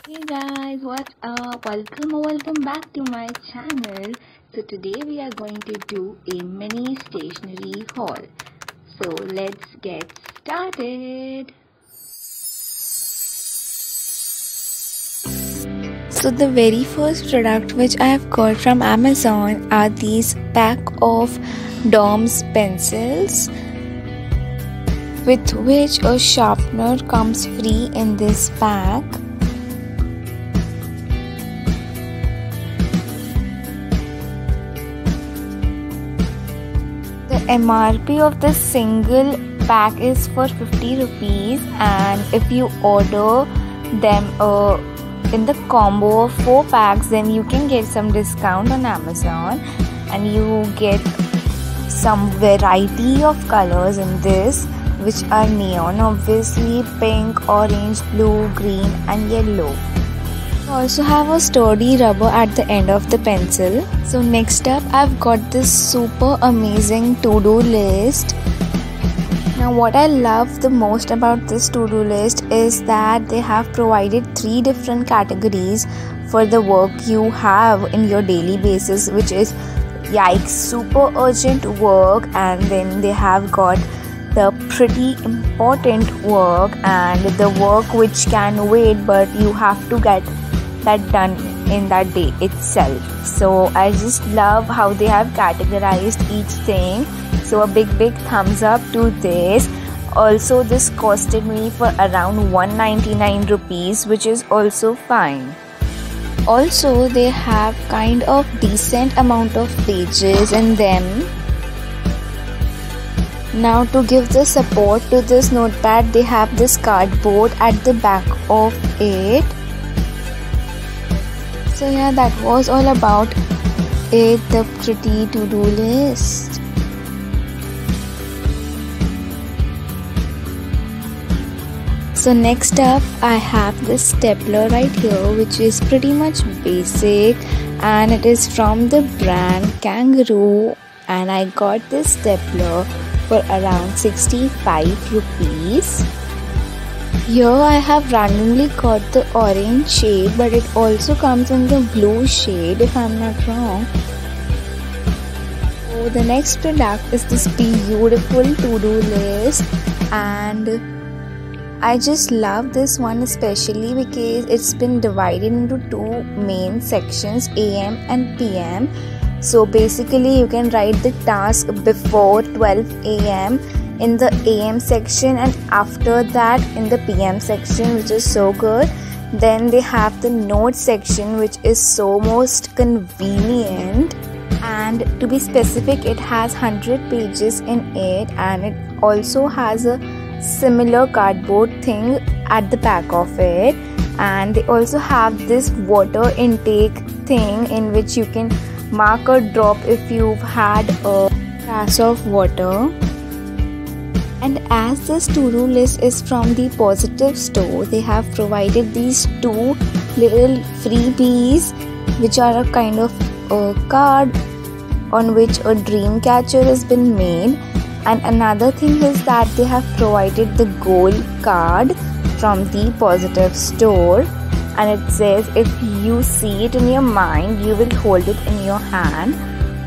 Hey guys, what's up? Welcome or welcome back to my channel. So today we are going to do a mini stationery haul. So let's get started. So the very first product which I have got from Amazon are these pack of DOMS pencils, with which a sharpener comes free in this pack. The MRP of the single pack is for 50 rupees, and if you order them in the combo of 4 packs, then you can get some discount on Amazon and you get some variety of colors in this, which are neon, obviously pink, orange, blue, green and yellow. You also have a sturdy rubber at the end of the pencil. So next up, I've got this super amazing to-do list. Now what I love the most about this to-do list is that they have provided 3 different categories for the work you have in your daily basis, which is yikes, super urgent work, and then they have got the pretty important work and the work which can wait but you have to get that done in that day itself. So I just love how they have categorized each thing. So a big thumbs up to this. Also, this costed me for around 199 rupees, which is also fine. Also, they have kind of decent amount of pages in them. Now to give the support to this notepad, they have this cardboard at the back of it. So yeah, that was all about it, the pretty to-do list. So next up, I have this stapler right here, which is pretty much basic, and it is from the brand Kangaroo, and I got this stapler for around 65 rupees. Here I have randomly got the orange shade, but it also comes in the blue shade if I'm not wrong. So the next product is this beautiful to-do list, and I just love this one especially because it's been divided into 2 main sections, AM and PM. So basically you can write the task before 12 AM in the AM section and after that in the PM section, which is so good. Then they have the notes section, which is so most convenient, and to be specific, it has 100 pages in it, and it also has a similar cardboard thing at the back of it. And they also have this water intake thing in which you can mark a drop if you've had a glass of water. And as this to-do list is from the Positive store, they have provided these 2 little freebies, which are a kind of a card on which a dream catcher has been made. And another thing is that they have provided the goal card from the Positive store, and it says if you see it in your mind, you will hold it in your hand,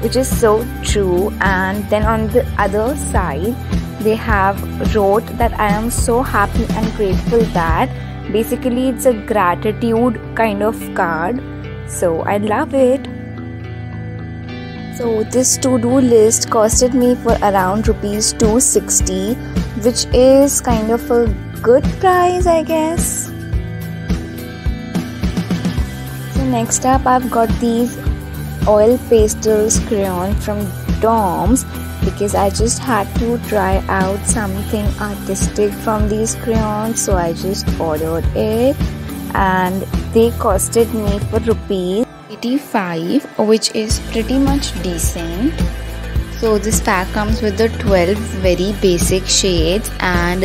which is so true. And then on the other side, they have wrote that I am so happy and grateful that. Basically, it's a gratitude kind of card. So I love it. So this to-do list costed me for around rupees 260, which is kind of a good price, I guess. So next up, I've got these oil pastels crayon from DOMS, because I just had to try out something artistic from these crayons, so I just ordered it, and they costed me for rupees 85, which is pretty much decent. So this pack comes with the 12 very basic shades, and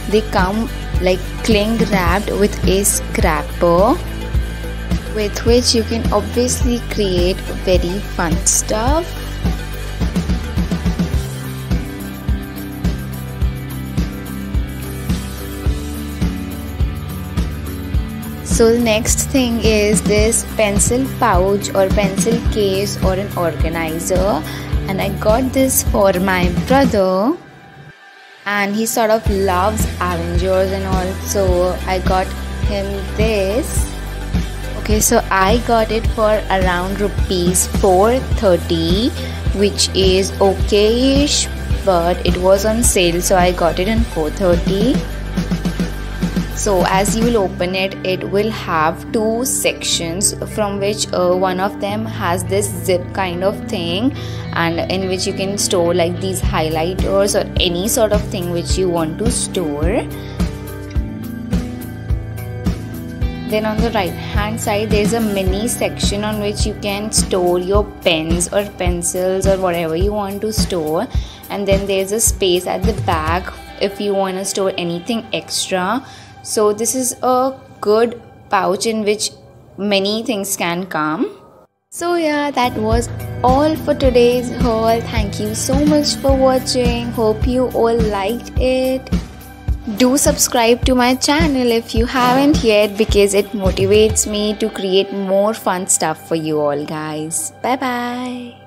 they come like cling wrapped with a scrapper, with which you can obviously create very fun stuff. So the next thing is this pencil pouch or pencil case or an organizer, and I got this for my brother, and he sort of loves Avengers and all, so I got him this. Okay, so I got it for around rupees 430, which is okay-ish, but it was on sale, so I got it in 430. So as you will open it, it will have two sections, from which one of them has this zip kind of thing, and in which you can store like these highlighters or any sort of thing which you want to store. Then on the right hand side, there's a mini section on which you can store your pens or pencils or whatever you want to store, and then there's a space at the back if you want to store anything extra. So this is a good pouch in which many things can come. So yeah, that was all for today's haul. Thank you so much for watching. Hope you all liked it. Do subscribe to my channel if you haven't yet, because it motivates me to create more fun stuff for you all guys. Bye bye.